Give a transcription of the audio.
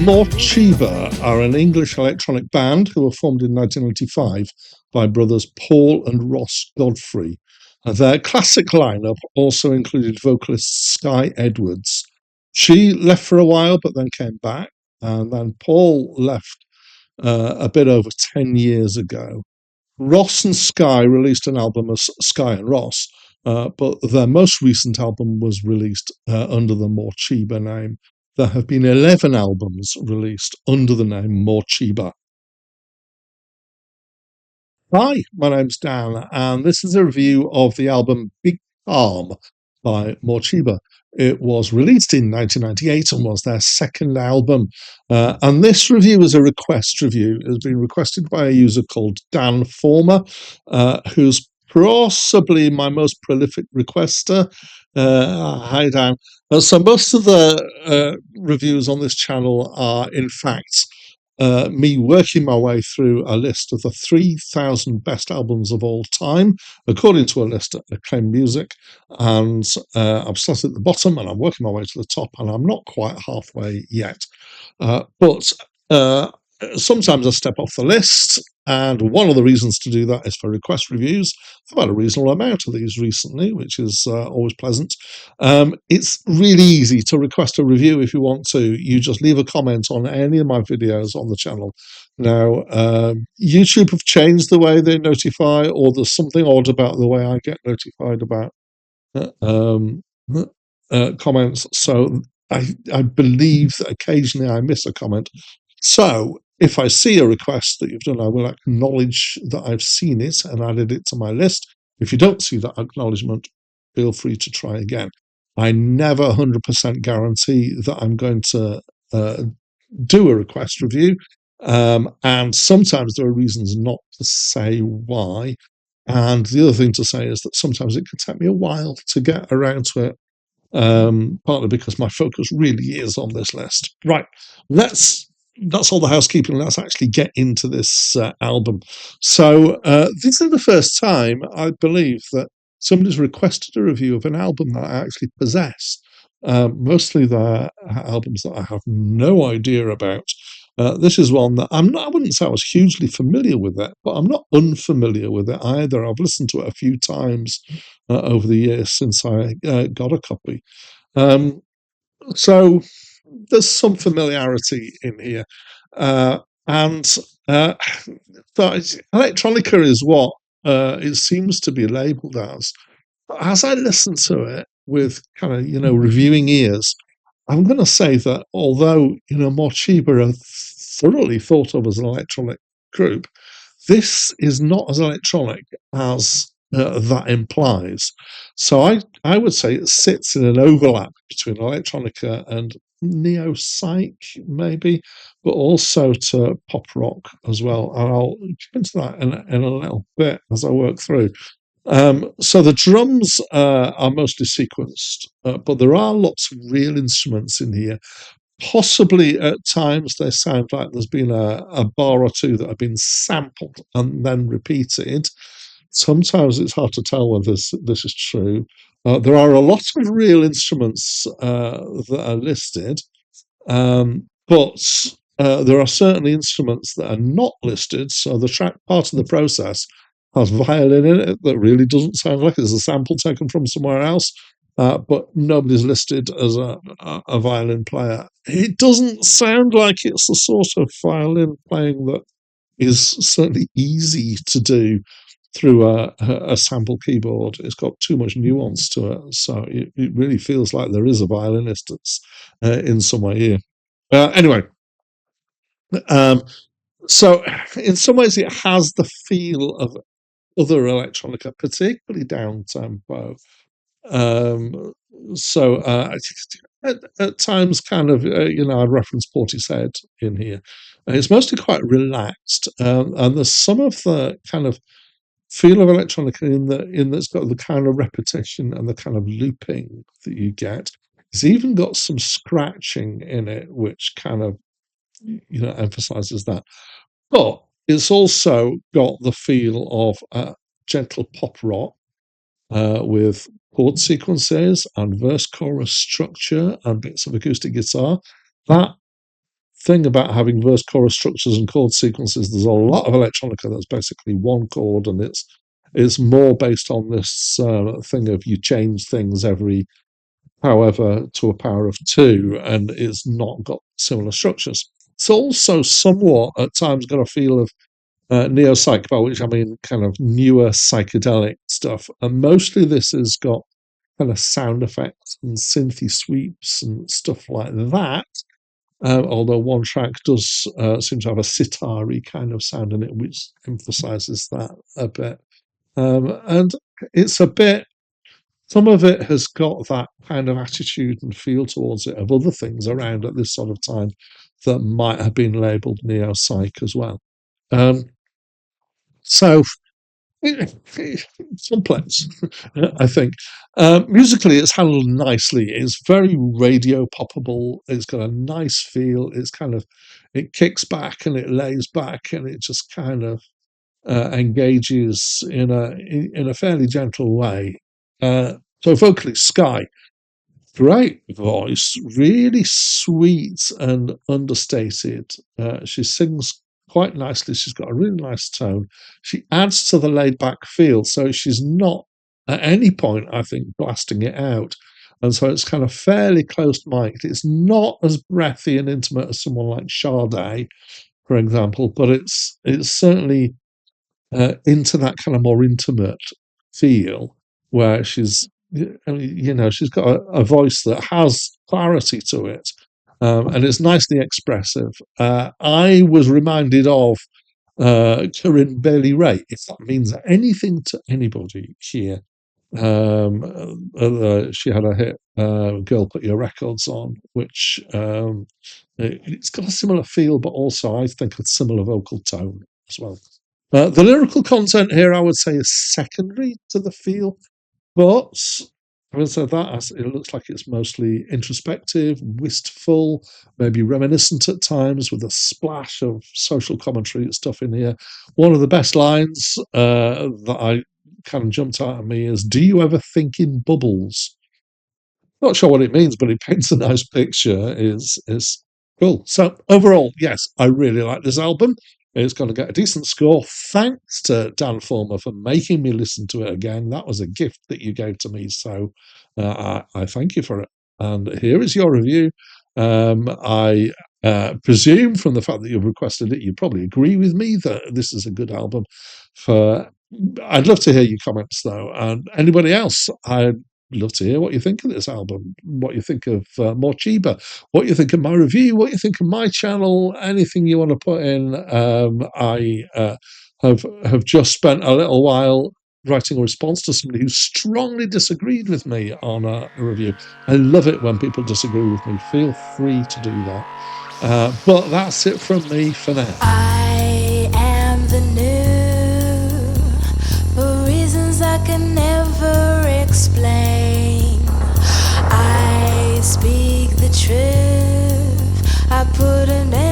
Morcheeba are an English electronic band who were formed in 1995 by brothers Paul and Ross Godfrey. Their classic lineup also included vocalist Sky Edwards. She left for a while but then came back, and then Paul left a bit over 10 years ago. Ross and Sky released an album as Sky and Ross, but their most recent album was released under the Morcheeba name. There have been 11 albums released under the name Morcheeba. Hi, my name's Dan, and this is a review of the album Big Calm by Morcheeba. It was released in 1998 and was their second album. And this review is a request review. It has been requested by a user called Dan Former, who's possibly my most prolific requester. Hi, Dan. So most of the reviews on this channel are, in fact, me working my way through a list of the 3,000 best albums of all time, according to a list at Acclaim Music. And I'm starting at the bottom and I'm working my way to the top, and I'm not quite halfway yet. But sometimes I step off the list, and one of the reasons to do that is for request reviews. I've had a reasonable amount of these recently, which is always pleasant. It's really easy to request a review if you want to. You just leave a comment on any of my videos on the channel. Now, YouTube have changed the way they notify, or there's something odd about the way I get notified about comments. So I believe that occasionally I miss a comment. So if I see a request that you've done, I will acknowledge that I've seen it and added it to my list. If you don't see that acknowledgement, feel free to try again. I never 100% guarantee that I'm going to do a request review. And sometimes there are reasons not to say why. And the other thing to say is that sometimes it can take me a while to get around to it. Partly because my focus really is on this list. Right, that's all the housekeeping. Let's actually get into this album. So this is the first time, I believe, that somebody's requested a review of an album that I actually possess. Mostly they're albums that I have no idea about. This is one that I wouldn't say I was hugely familiar with it, but I'm not unfamiliar with it either. I've listened to it a few times over the years since I got a copy. So there's some familiarity in here. And so electronica is what it seems to be labelled as. But as I listen to it with kind of, reviewing ears, I'm going to say that although, Morcheeba are thoroughly thought of as an electronic group, this is not as electronic as that implies. So I would say it sits in an overlap between electronica and neo-psych, maybe, but also to pop rock as well. And I'll get into that in a little bit as I work through. So the drums are mostly sequenced, but there are lots of real instruments in here. Possibly at times they sound like there's been a bar or two that have been sampled and then repeated. Sometimes it's hard to tell whether this is true. There are a lot of real instruments that are listed, but there are certainly instruments that are not listed. So the track part of the process has violin in it that really doesn't sound like it's a sample taken from somewhere else. But nobody's listed as a violin player. It doesn't sound like it's the sort of violin playing that is certainly easy to do through a sample keyboard. It's got too much nuance to it, so it really feels like there is a violinist that's in somewhere here. Anyway, so in some ways it has the feel of other electronica, particularly down tempo. So at times, kind of, I'd reference Portishead in here. It's mostly quite relaxed, and there's some of the kind of feel of electronica in that's got the kind of repetition and the kind of looping that you get. It's even got some scratching in it, which kind of emphasizes that. But it's also got the feel of gentle pop rock with chord sequences and verse chorus structure and bits of acoustic guitar. That thing about having verse chorus structures and chord sequences. There's a lot of electronica that's basically one chord, and it's more based on this thing of you change things every however to a power of two, and it's not got similar structures. It's also somewhat at times got a feel of neo-psych, by which I mean kind of newer psychedelic stuff, and mostly this has got kind of sound effects and synthy sweeps and stuff like that. Although one track does seem to have a sitar-y kind of sound in it, which emphasizes that a bit. And it's a bit, some of it has got that kind of attitude and feel towards it of other things around at this sort of time that might have been labeled neo-psych as well. So complex, I think. Musically, it's handled nicely. It's very radio poppable. It's got a nice feel. It's kind of, it kicks back and it lays back and it just kind of engages in a fairly gentle way. So vocally, Sky, great voice, really sweet and understated. She sings quite nicely. She's got a really nice tone. She adds to the laid back feel, so she's not at any point, I think, blasting it out. And so it's kind of fairly close mic'd. It's not as breathy and intimate as someone like Sade, for example, but it's certainly into that kind of more intimate feel where she's, she's got a voice that has clarity to it, and it's nicely expressive. I was reminded of Corinne Bailey Rae, if that means anything to anybody here. She had a hit, Girl Put Your Records On, which it's got a similar feel, but also I think a similar vocal tone as well. The lyrical content here, I would say, is secondary to the feel, but having said that, it looks like it's mostly introspective, wistful, maybe reminiscent at times, with a splash of social commentary and stuff in here. One of the best lines that I kind of jumped out at me is, "Do you ever think in bubbles?" Not sure what it means, but it paints a nice picture. Is cool. So overall, yes, I really like this album. It's going to get a decent score. Thanks to Dan Former for making me listen to it again. That was a gift that you gave to me, so I thank you for it. And here is your review. I presume from the fact that you've requested it, you probably agree with me that this is a good album. I'd love to hear your comments, though. And anybody else, I'd love to hear what you think of this album, what you think of Morcheeba, what you think of my review, what you think of my channel, anything you want to put in. I have just spent a little while writing a response to somebody who strongly disagreed with me on a review. I love it when people disagree with me. Feel free to do that. But that's it from me for now. I am the new, for reasons I can never explain. I speak the truth. I put an end